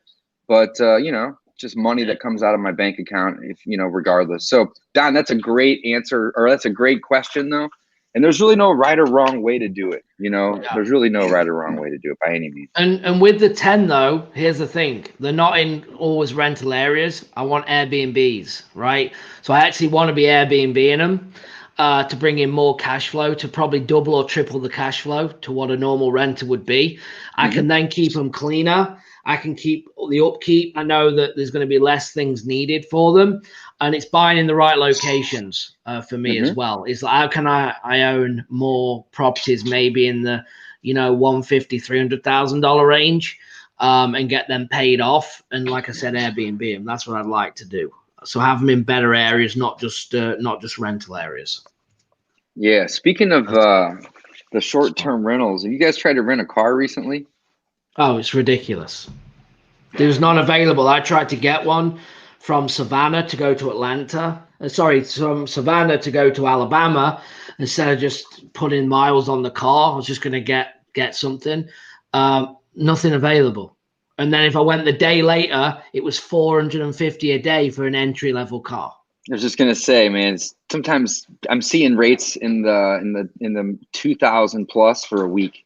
but you know, just money that comes out of my bank account, regardless. So, Don, that's a great answer, or that's a great question, though. And there's really no right or wrong way to do it. You know, there's really no right or wrong way to do it by any means. And with the 10 though, here's the thing: they're not in always rental areas. I want Airbnbs, right? So I actually want to be Airbnb-ing them. To bring in more cash flow, to probably double or triple the cash flow to what a normal renter would be. I can then keep them cleaner. I can keep the upkeep. I know that there's going to be less things needed for them, and it's buying in the right locations for me as well. It's like, how can I own more properties, maybe in the $150,000, $300,000 range, and get them paid off. And like I said, Airbnb them. That's what I'd like to do. So have them in better areas, not just rental areas. Yeah. Speaking of the short-term rentals, have you guys tried to rent a car recently? Oh, it's ridiculous. There's none available. I tried to get one from Savannah to go to Atlanta. From Savannah to go to Alabama. Instead of just putting miles on the car, I was just going to get something. Nothing available. And then if I went the day later, it was $450 a day for an entry-level car. I was just gonna say, man, sometimes I'm seeing rates in the 2,000 plus for a week.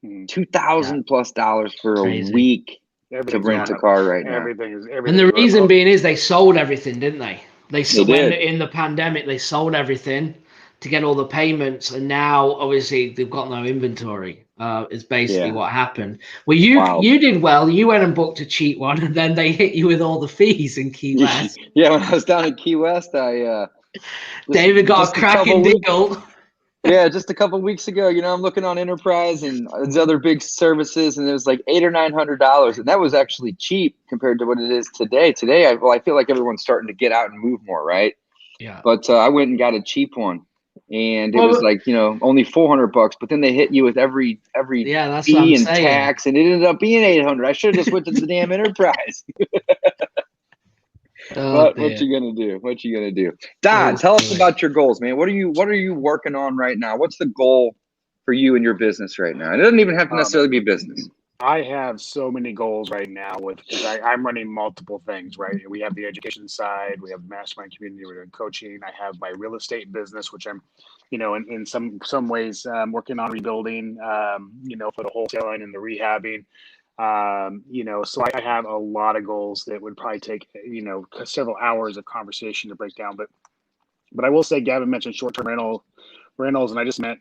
$2,000 plus for Crazy. A week to rent a car right now. And the reason being is they sold everything, didn't they? They did. In the pandemic, they sold everything to get all the payments, and now obviously they've got no inventory. Is basically what happened. Well, you did well. You went and booked a cheap one, and then they hit you with all the fees in Key West. Yeah, when I was down in Key West, David got a cracking deal. Yeah, just a couple of weeks ago, I'm looking on Enterprise and these other big services, and it was like $800 or $900, and that was actually cheap compared to what it is today. Today, I feel like everyone's starting to get out and move more, right? Yeah. But I went and got a cheap one, and it was like only $400, but then they hit you with every that's fee and tax, and it ended up being $800. I should have just went to the damn Enterprise. What you gonna do? Don, tell us about your goals, man. What are you working on right now? What's the goal for you and your business right now? It doesn't even have to necessarily be business. I have so many goals right now because I'm running multiple things, right? We have the education side, we have the mastermind community, we're doing coaching. I have my real estate business, which I'm, in some ways working on rebuilding, for the wholesaling and the rehabbing. So I have a lot of goals that would probably take, several hours of conversation to break down. But I will say, Gavin mentioned short-term rentals, and I just met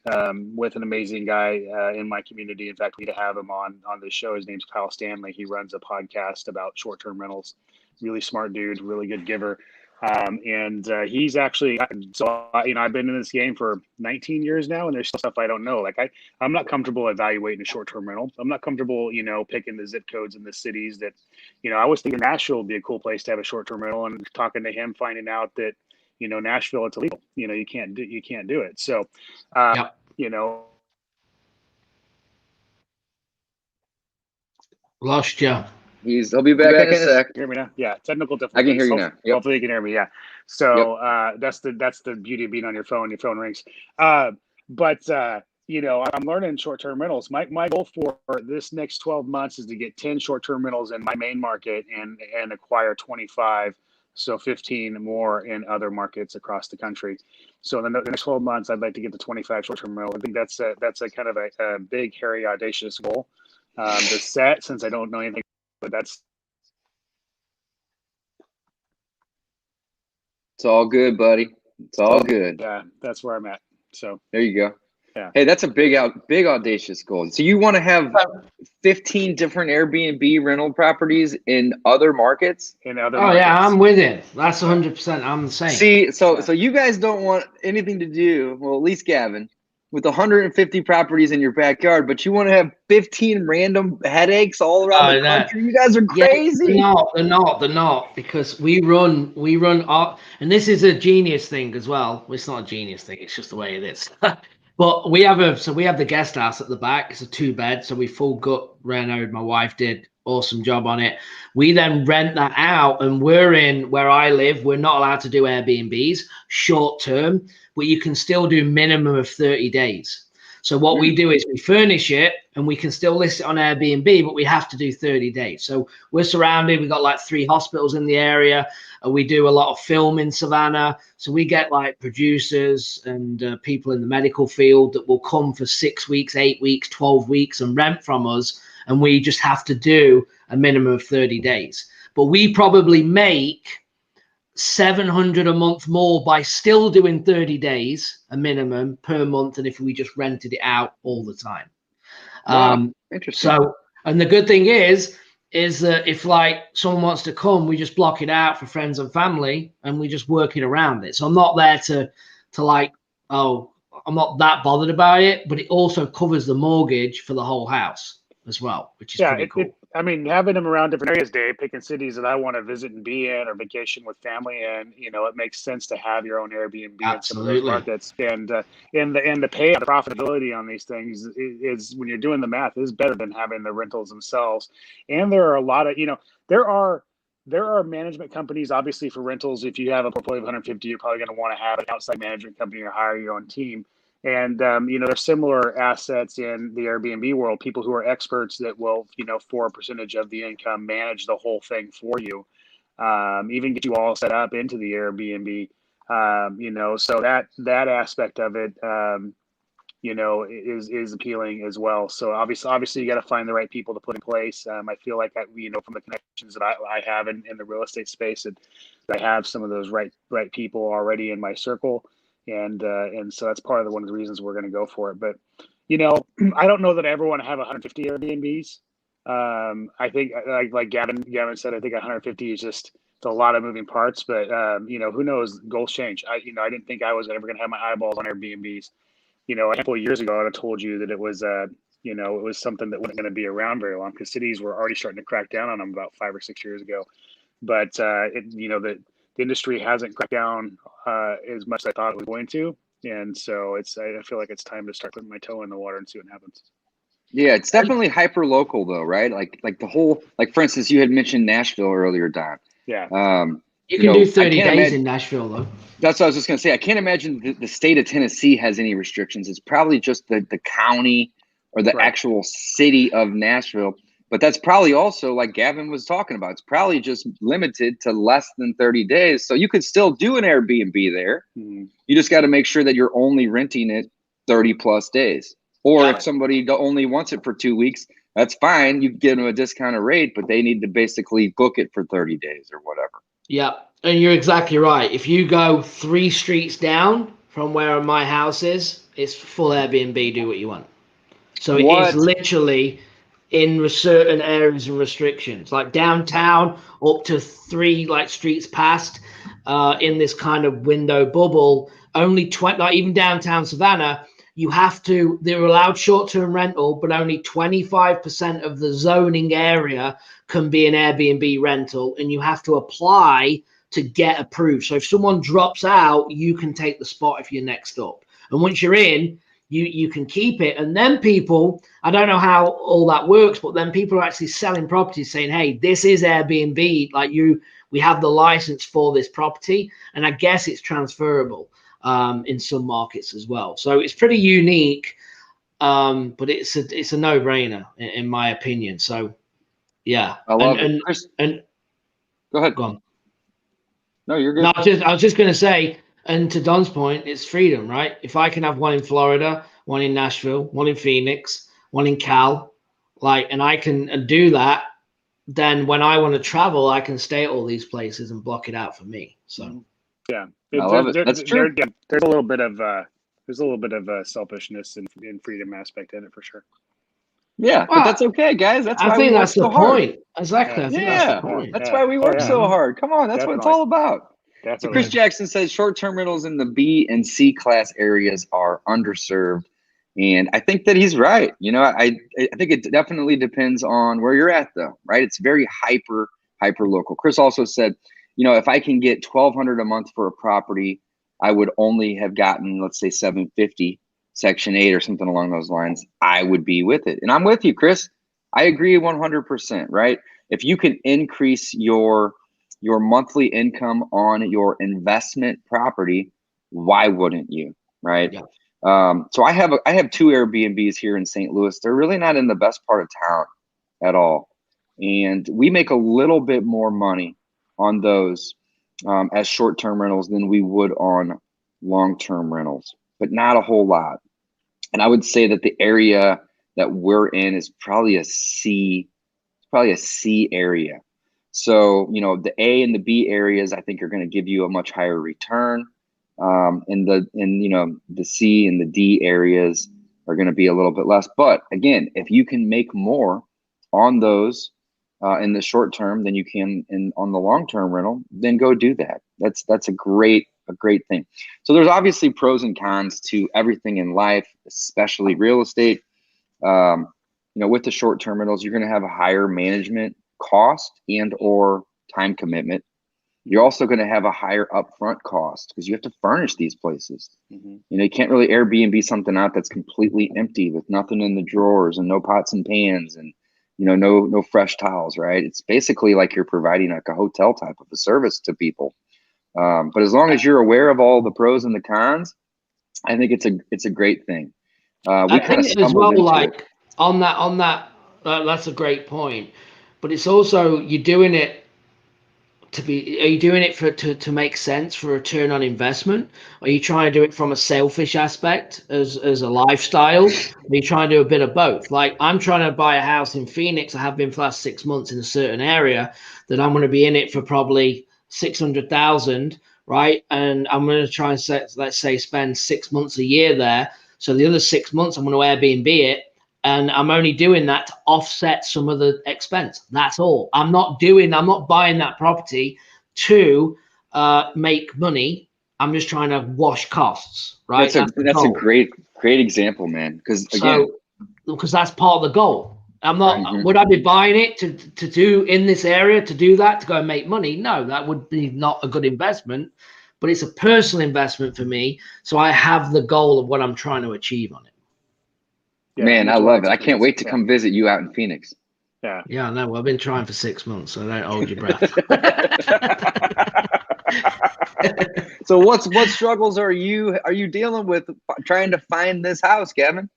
with an amazing guy in my community. In fact, we need to have him on this show. His name's Kyle Stanley. He runs a podcast about short-term rentals. Really smart dude, really good giver. And he's actually, I've been in this game for 19 years now, and there's still stuff I don't know. Like I'm not comfortable evaluating a short-term rental. I'm not comfortable, picking the zip codes in the cities that, I was thinking Nashville would be a cool place to have a short-term rental, and talking to him, finding out that, Nashville, it's illegal. You can't do it. So, Lost you. He'll be back in a sec. Hear me now? Yeah, technical difficulties. I can hear you now. Yep. Hopefully you can hear me. Yeah. So that's the beauty of being on your phone. Your phone rings. I'm learning short-term rentals. My goal for this next 12 months is to get 10 short-term rentals in my main market and acquire 25, so 15 more in other markets across the country. So in the next 12 months, I'd like to get to 25 short-term rentals. I think that's a kind of a big, hairy, audacious goal to set, since I don't know anything. But it's all good, buddy. It's all good. Yeah, that's where I'm at. So there you go. Yeah. Hey, that's a big audacious goal. So you want to have 15 different Airbnb rental properties in other markets? Yeah, I'm with it. That's 100%. I'm the same. See, so you guys don't want anything to do, well, at least Gavin, with 150 properties in your backyard, but you want to have 15 random headaches all around the country. You guys are crazy. Yeah, they're not, because we run and this is a genius thing as well. Well, it's not a genius thing, it's just the way it is. But we have the guest house at the back. It's a 2-bed, so we full gut renoed. My wife did awesome job on it. We then rent that out, and we're in where I live. We're not allowed to do Airbnbs short term, but you can still do minimum of 30 days. So what we do is we furnish it, and we can still list it on Airbnb, but we have to do 30 days. So we're surrounded. We've got like 3 hospitals in the area. We do a lot of film in Savannah. So we get like producers and people in the medical field that will come for 6 weeks, 8 weeks, 12 weeks and rent from us. And we just have to do a minimum of 30 days. But we probably make $700 a month more by still doing 30 days a minimum per month than if we just rented it out all the time. Wow, interesting. So, and the good thing is that if like someone wants to come, we just block it out for friends and family, and we just work it around it. So I'm not there to like, oh, I'm not that bothered about it, but it also covers the mortgage for the whole house as well, which is pretty cool. I mean, having them around different areas, Dave, picking cities that I want to visit and be in or vacation with family, and it makes sense to have your own Airbnb in some of those markets. And the payout, the profitability on these things is when you're doing the math is better than having the rentals themselves. And there are a lot of there are management companies, obviously, for rentals. If you have a portfolio of 150, you're probably going to want to have an outside management company or hire your own team. And, there's similar assets in the Airbnb world, people who are experts that will, for a percentage of the income, manage the whole thing for you, even get you all set up into the Airbnb, so that aspect of it, is appealing as well. So obviously you got to find the right people to put in place. I feel like from the connections that I have in the real estate space, that I have some of those right people already in my circle. And so that's part of one of the reasons we're going to go for it. But, I don't know that I ever want to have 150 Airbnbs. I think like Gavin said, I think 150 is just, it's a lot of moving parts, but who knows, goals change. I didn't think I was ever going to have my eyeballs on Airbnbs. A handful of years ago, I'd have told you that it was, it was something that wasn't going to be around very long because cities were already starting to crack down on them about 5 or 6 years ago. But the industry hasn't cracked down as much as I thought it was going to, and so I feel like it's time to start putting my toe in the water and see what happens. Yeah, it's definitely hyper local though, right? Like the whole, like for instance, you had mentioned Nashville earlier, Don. Yeah. You can do 30 days in Nashville though. That's what I was just gonna say. I can't imagine the state of Tennessee has any restrictions. It's probably just the county or the actual city of Nashville. But that's probably also, like Gavin was talking about, it's probably just limited to less than 30 days. So you could still do an Airbnb there. Mm-hmm. You just got to make sure that you're only renting it 30 plus days. Or if somebody only wants it for 2 weeks, that's fine. You give them a discounted rate, but they need to basically book it for 30 days or whatever. Yeah, and you're exactly right. If you go 3 streets down from where my house is, it's full Airbnb, do what you want. So it is literally in certain areas and restrictions, like downtown up to 3 streets past, in this kind of window bubble, only 20, like even downtown Savannah, they're allowed short-term rental, but only 25% of the zoning area can be an Airbnb rental, and you have to apply to get approved. So if someone drops out, you can take the spot if you're next up. And once you're in, you can keep it. And then people, I don't know how all that works, but then people are actually selling properties saying, hey, this is Airbnb. We have the license for this property. And I guess it's transferable in some markets as well. So it's pretty unique, but it's a no-brainer in my opinion. So yeah. I love it. Chris, go ahead. Go on. No, you're good. No, I was just going to say, and to Don's point, it's freedom, right? If I can have one in Florida, one in Nashville, one in Phoenix, one in Cal, and I can do that, then when I want to travel, I can stay at all these places and block it out for me. So, yeah, I love it. That's true. There's a little bit of selfishness and freedom aspect in it for sure. Yeah, but that's okay, guys. I think that's the point. Exactly. I think that's the point. That's why we work so hard. Come on, that's what it's all about. So Chris Jackson says short-term rentals in the B and C class areas are underserved, and I think that he's right. I think it definitely depends on where you're at, though. Right? It's very hyper local. Chris also said, if I can get $1,200 a month for a property, I would only have gotten, let's say, $750. Section 8 or something along those lines, I would be with it. And I'm with you, Chris. I agree 100%, right? If you can increase your monthly income on your investment property, why wouldn't you, right? Yeah. So I have 2 Airbnbs here in St. Louis. They're really not in the best part of town at all. And we make a little bit more money on those as short-term rentals than we would on long-term rentals, but not a whole lot. And I would say that the area that we're in is probably a C area. So, the A and the B areas, I think, are going to give you a much higher return. And the C and the D areas are going to be a little bit less. But again, if you can make more on those in the short term than you can on the long term rental, then go do that. That's a great a great thing. So there's obviously pros and cons to everything in life, especially real estate. With the short-term rentals, you're going to have a higher management cost and or time commitment. You're also going to have a higher upfront cost because you have to furnish these places. You can't really Airbnb something out that's completely empty with nothing in the drawers and no pots and pans and no fresh towels, right? It's basically like you're providing like a hotel type of a service to people. But as long as you're aware of all the pros and the cons, I think it's a great thing. I think as well, like on that, that's a great point. But it's also, you're doing it are you doing it to make sense for return on investment? Are you trying to do it from a selfish aspect as a lifestyle? Are you trying to do a bit of both? Like, I'm trying to buy a house in Phoenix. I have been for the last 6 months in a certain area that I'm going to be in it for probably 600,000, right? And I'm going to try and let's say spend 6 months a year there. So the other 6 months I'm going to Airbnb it. And I'm only doing that to offset some of the expense. That's all. I'm not buying that property to make money. I'm just trying to wash costs, right? That's a great example, man. Because that's part of the goal. I'm not. Would I be buying it to do in this area to do that to go and make money? No, that would be not a good investment. But it's a personal investment for me, so I have the goal of what I'm trying to achieve on it. Yeah, man, I love it. I can't wait to come visit you out in Phoenix. Yeah, I know. Well, I've been trying for 6 months, so don't hold your breath. So what struggles are you dealing with trying to find this house, Gavin?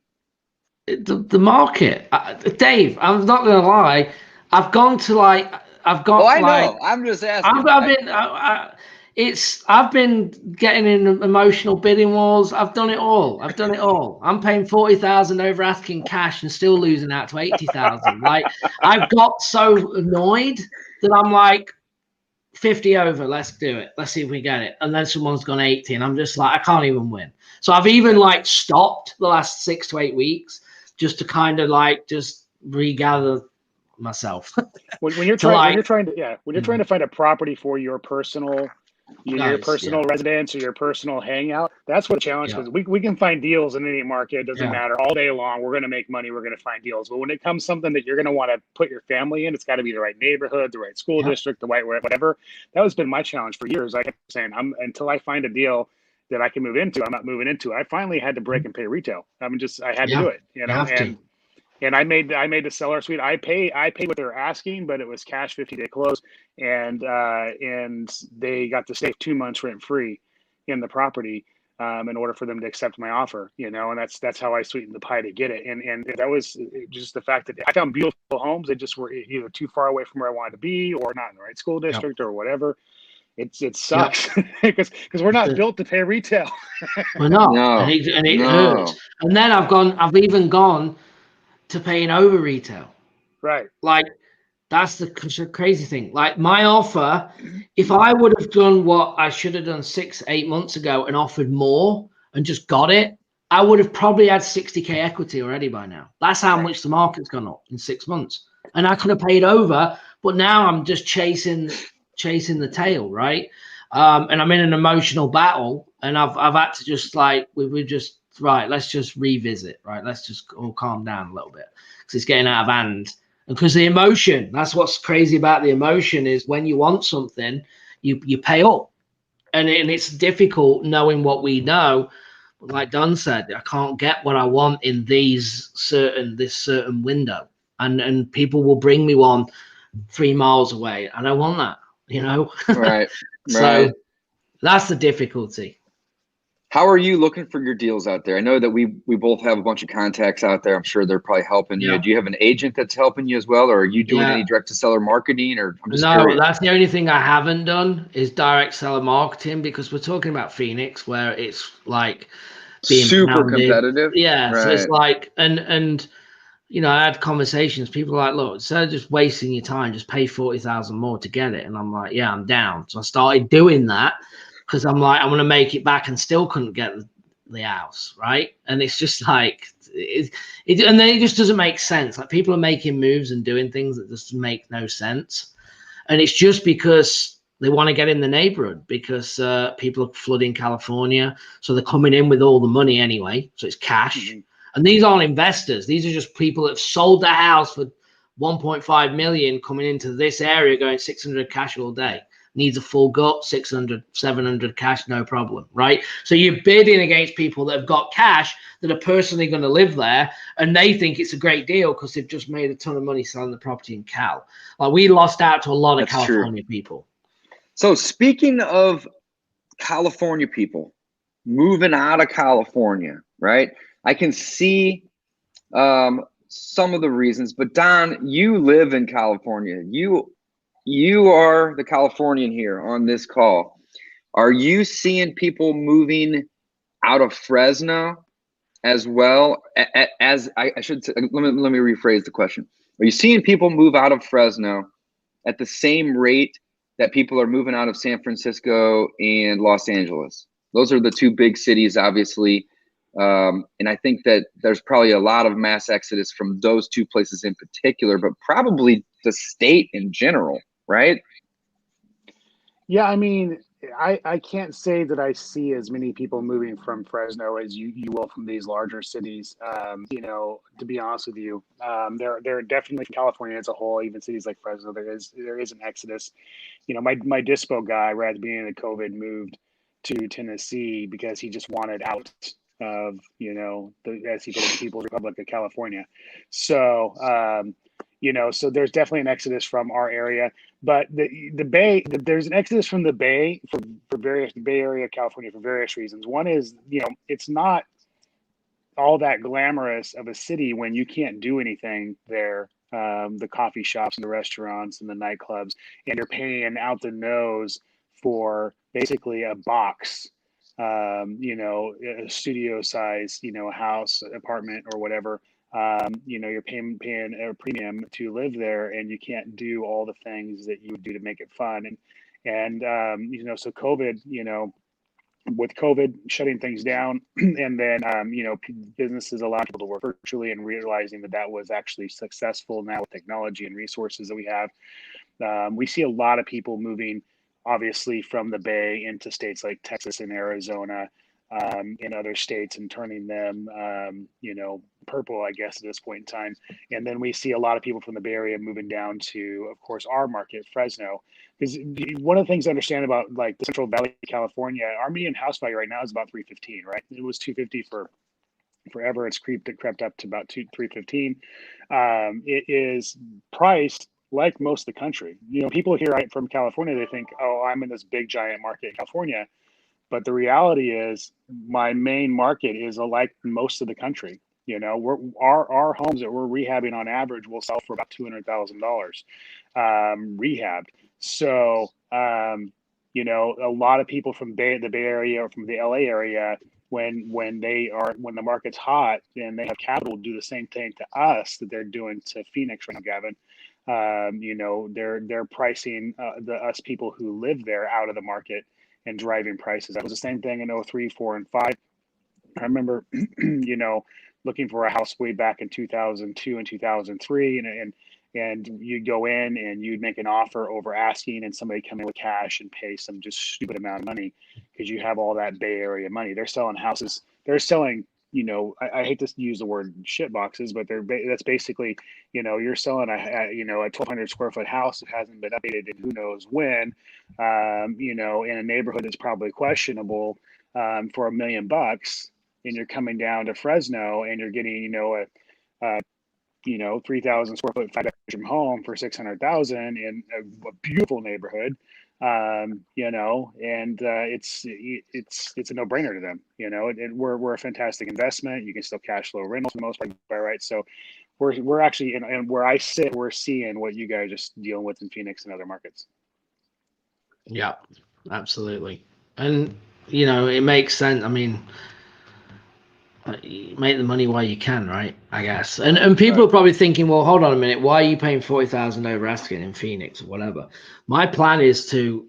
The market, Dave. I'm not gonna lie. I've gone to I know. I'm just asking. I've been getting in emotional bidding wars. I've done it all. I'm paying 40,000 over asking cash and still losing out to 80,000. Like, I've got so annoyed that I'm like, 50 over, let's do it. Let's see if we get it. And then someone's gone 80 and I'm just like, I can't even win. So I've even stopped the last 6 to 8 weeks just to kind of just regather myself. when you're trying to find a property for your personal residence or your personal hangout, that's what the challenge is. We can find deals in any market. It doesn't matter, all day long. We're going to make money. We're going to find deals. But when it comes something that you're going to want to put your family in, it's got to be the right neighborhood, the right school district, the right whatever. That has been my challenge for years. I kept saying, until I find a deal that I can move into, I'm not moving into. I finally had to break and pay retail. I had to do it, and I made the seller suite. I paid what they were asking, but it was cash 50-day close, and they got to stay 2 months rent free in the property in order for them to accept my offer. And that's how I sweetened the pie to get it. And that was just the fact that I found beautiful homes that just were either too far away from where I wanted to be, or not in the right school district, or whatever. It sucks because we're not built to pay retail. We're not, and it hurts. And then I've even gone to paying over retail. Right. Like, that's the crazy thing. Like, my offer, if I would have done what I should have done 6-8 months ago and offered more and just got it, I would have probably had 60K equity already by now. That's how much the market's gone up in 6 months. And I could have paid over, but now I'm just chasing the tail, right? And I'm in an emotional battle, and I've had to just let's just revisit, right? Let's just all calm down a little bit because it's getting out of hand. And because the emotion, that's what's crazy about the emotion, is when you want something, you pay up. And it's difficult knowing what we know. But like Don said, I can't get what I want in this certain window. And people will bring me one 3 miles away. I don't want that, Right. So that's the difficulty. How are you looking for your deals out there? I know that we both have a bunch of contacts out there. I'm sure they're probably helping you. Do you have an agent that's helping you as well, or are you doing any direct to seller marketing? Or I'm just curious. That's the only thing I haven't done is direct seller marketing, because we're talking about Phoenix, where it's like being super pounded. competitive. Yeah, right. So it's like, and I had conversations. People are like, look, instead of just wasting your time, just pay 40,000 more to get it. And I'm like, yeah, I'm down. So I started doing that, because I'm like, I'm going to make it back, and still couldn't get the house, right? And it's just like, and then it just doesn't make sense. Like, people are making moves and doing things that just make no sense. And it's just because They want to get in the neighborhood because people are flooding California. So they're coming in with all the money anyway. So it's cash. Mm-hmm. And these aren't investors. These are just people that have sold their house for 1.5 million coming into this area going 600 cash all day. Needs a full gut, 600, 700 cash, no problem, right? So you're bidding against people that have got cash that are personally going to live there, and they think it's a great deal because they've just made a ton of money selling the property in Cal. Like, we lost out to a lot of California people. So speaking of California people moving out of California, right? I can see some of the reasons, but Don, you live in California. You are the Californian here on this call. Are you seeing people moving out of Fresno as well as I should say? Let me rephrase the question. Are you seeing people move out of Fresno at the same rate that people are moving out of San Francisco and Los Angeles? Those are the two big cities, obviously. And I think that there's probably a lot of mass exodus from those two places in particular, but probably the state in general, right? Yeah, I mean, I can't say that I see as many people moving from Fresno as you will from these larger cities. To be honest with you, there are definitely, California as a whole, even cities like Fresno, there is an exodus. My dispo guy right at the beginning of COVID moved to Tennessee because he just wanted out of as he put it, the People's Republic of California. So so there's definitely an exodus from our area. But the Bay, there's an exodus from the Bay for various Bay Area, California, for various reasons. One is, it's not all that glamorous of a city when you can't do anything there. The coffee shops and the restaurants and the nightclubs, and you're paying out the nose for basically a box, a studio size, house, apartment, or whatever. You're paying a premium to live there, and you can't do all the things that you would do to make it fun. And so COVID, with COVID shutting things down, and then businesses allowing people to work virtually, and realizing that was actually successful now with technology and resources that we have, we see a lot of people moving, obviously, from the Bay into states like Texas and Arizona, in other states, and turning them, purple, I guess, at this point in time. And then we see a lot of people from the Bay Area moving down to, of course, our market, Fresno. Because one of the things to understand about, like, the Central Valley, California, our median house value right now is about $315, right? It was $250 for forever. It crept up to about $315. It is priced like most of the country. People here from California, they think, oh, I'm in this big giant market in California. But the reality is, my main market is like most of the country. Our homes that we're rehabbing on average will sell for about $200,000 rehabbed. So, a lot of people from the Bay Area or from the LA area, when the market's hot and they have capital, do the same thing to us that they're doing to Phoenix right now, Gavin. They're pricing us people who live there out of the market and driving prices. That was the same thing in 03, 4, and 5. I remember, looking for a house way back in 2002 and 2003, and you'd go in and you'd make an offer over asking, and somebody come in with cash and pay some just stupid amount of money because you have all that Bay Area money. They're selling houses. They're selling, I hate to use the word shit boxes, but that's basically, you're selling a 1,200 square foot house that hasn't been updated in who knows when, in a neighborhood that's probably questionable, for $1 million, and you're coming down to Fresno and you're getting, a 3,000 square foot 5-bedroom home for $600,000 in a beautiful neighborhood. And it's a no brainer to them. We're a fantastic investment. You can still cash flow rentals for the most part, right? So we're actually, and where I sit, we're seeing what you guys are dealing with in Phoenix and other markets. Yeah, absolutely. And it makes sense. I mean, you make the money while you can, right? I guess. And people are probably thinking, well, hold on a minute, why are you paying $40,000 over asking in Phoenix or whatever? My plan is to,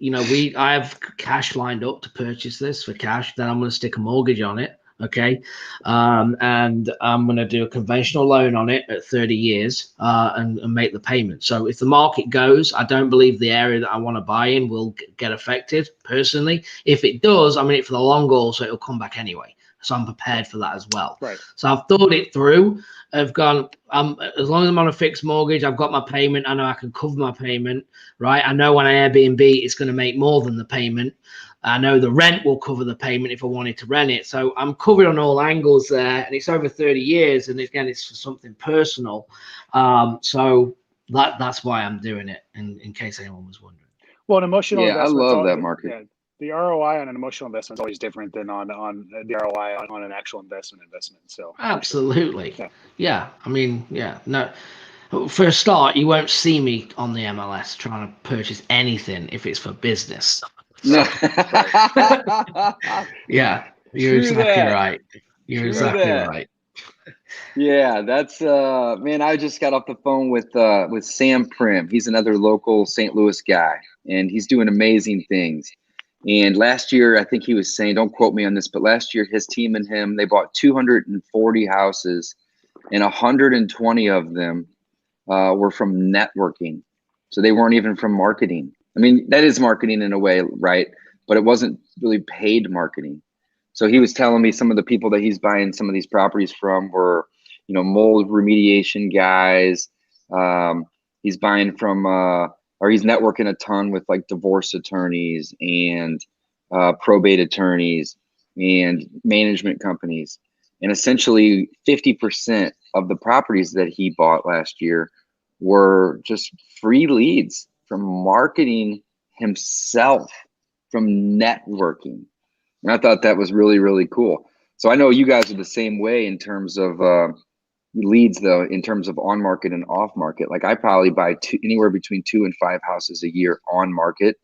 I have cash lined up to purchase this for cash. Then I'm going to stick a mortgage on it. Okay. And I'm going to do a conventional loan on it at 30 years and make the payment. So if the market goes, I don't believe the area that I want to buy in will get affected personally. If it does, I'm in it for the long haul, so it'll come back anyway. So I'm prepared for that as well. Right. So I've thought it through. I've gone, as long as I'm on a fixed mortgage, I've got my payment. I know I can cover my payment, right? I know when I Airbnb, it's going to make more than the payment. I know the rent will cover the payment if I wanted to rent it. So I'm covered on all angles there, and it's over 30 years. And again, it's for something personal. So that's why I'm doing it, in case anyone was wondering. Well, an emotional investment. I love that market. Yeah, the ROI on an emotional investment is always different than on the ROI on an actual investment. So absolutely, yeah. I mean, yeah, no. For a start, you won't see me on the MLS trying to purchase anything if it's for business. No. Yeah, you're exactly right. You're exactly right. Yeah, that's man, I just got off the phone with Sam Prim. He's another local St. Louis guy, and he's doing amazing things. And last year, I think he was saying, don't quote me on this, but last year his team and him, they bought 240 houses, and 120 of them were from networking. So they weren't even from marketing. I mean, that is marketing in a way, right? But it wasn't really paid marketing. So he was telling me some of the people that he's buying some of these properties from were, mold remediation guys. He's buying from, or he's networking a ton with like divorce attorneys and probate attorneys and management companies. And essentially 50% of the properties that he bought last year were just free leads from marketing himself, from networking. And I thought that was really, really cool. So I know you guys are the same way in terms of leads, though, in terms of on market and off market. Like I probably buy anywhere between 2 and 5 houses a year on market,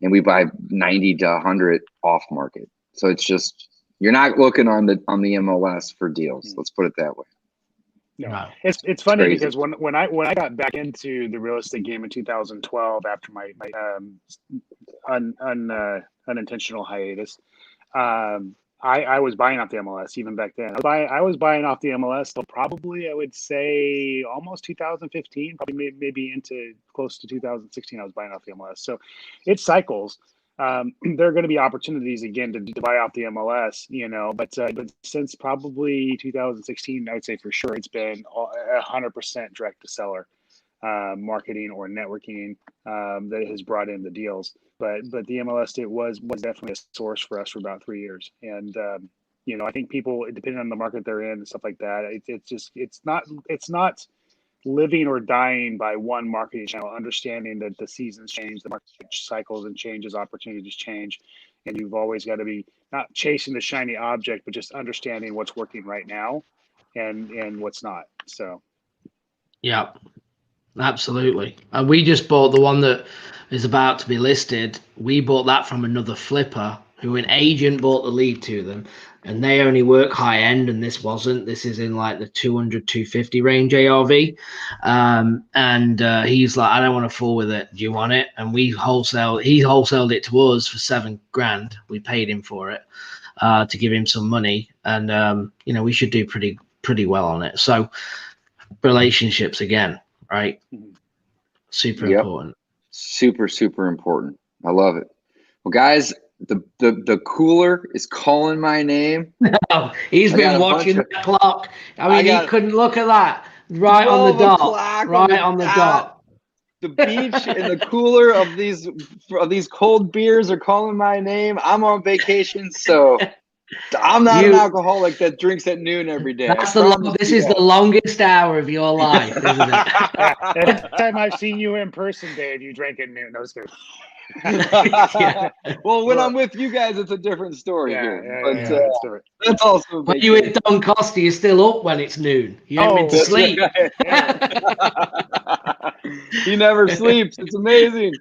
and we buy 90 to 100 off market. So it's just, you're not looking on the MLS for deals. Let's put it that way. No, it's funny because when I got back into the real estate game in 2012 after my unintentional hiatus, I was buying off the MLS even back then. I was buying off the MLS till probably, I would say, almost 2015, probably maybe into close to 2016. I was buying off the MLS. So it cycles. There are going to be opportunities again to buy off the MLS, but since probably 2016, I would say for sure it's been 100% direct to seller marketing or networking that has brought in the deals. But the MLS, it was definitely a source for us for about 3 years. And, I think people, depending on the market they're in and stuff like that, it's not living or dying by one marketing channel, understanding that the seasons change, the market cycles and changes, opportunities change. And you've always got to be not chasing the shiny object, but just understanding what's working right now and what's not. So. Yeah, absolutely. And we just bought the one that is about to be listed. We bought that from another flipper who an agent bought the lead to them. And they only work high end, and this wasn't. This is in like the 200, 250 range ARV. He's like, I don't want to fool with it. Do you want it? And he wholesaled it to us for $7,000. We paid him for it to give him some money. And, we should do pretty well on it. So relationships again, right? Super important. Super, super important. I love it. Well, guys, the cooler is calling my name. No, he's been watching the clock. I mean, he couldn't look at that. Right on the dot. Right on the dot. The beach and the cooler of these cold beers are calling my name. I'm on vacation, so I'm not an alcoholic that drinks at noon every day. This is the longest hour of your life, isn't it? Every time I've seen you in person, Dave, you drank at noon. No, sir. Well, when I'm with you guys, it's a different story here. That's also. When you with Don Costa, you're still up when it's noon. You haven't been to sleep. He never sleeps. It's amazing.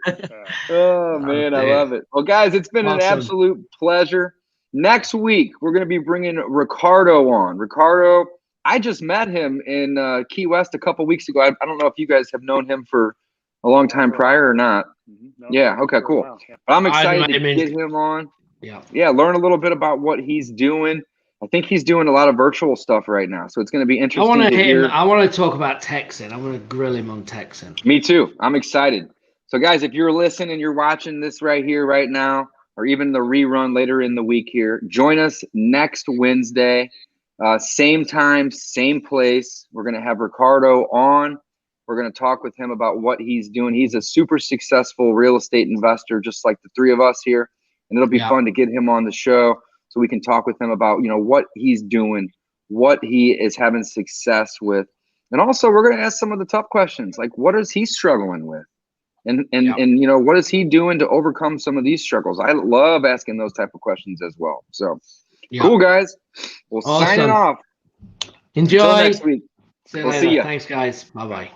Oh man, I love it. Well, guys, it's been an absolute pleasure. Next week, we're going to be bringing Ricardo on. Ricardo, I just met him in Key West a couple weeks ago. I don't know if you guys have known him for a long time prior or not. No, yeah. Okay, cool. But I'm excited to get him on. Yeah. Learn a little bit about what he's doing. I think he's doing a lot of virtual stuff right now, so it's going to be I interesting want to to hit hear. him. I want to talk about texting. I want to grill him on texting. Me too. I'm excited. So, guys, if you're listening and you're watching this right here, right now, or even the rerun later in the week here, join us next Wednesday, same time, same place. We're going to have Ricardo on. We're going to talk with him about what he's doing. He's a super successful real estate investor, just like the three of us here. And it'll be fun to get him on the show so we can talk with him about, what he's doing, what he is having success with. And also, we're going to ask some of the tough questions, like what is he struggling with? And what is he doing to overcome some of these struggles? I love asking those type of questions as well. So cool, guys. We'll sign it off. Enjoy. Until next week. See you We'll later. see ya. Thanks, guys. Bye-bye.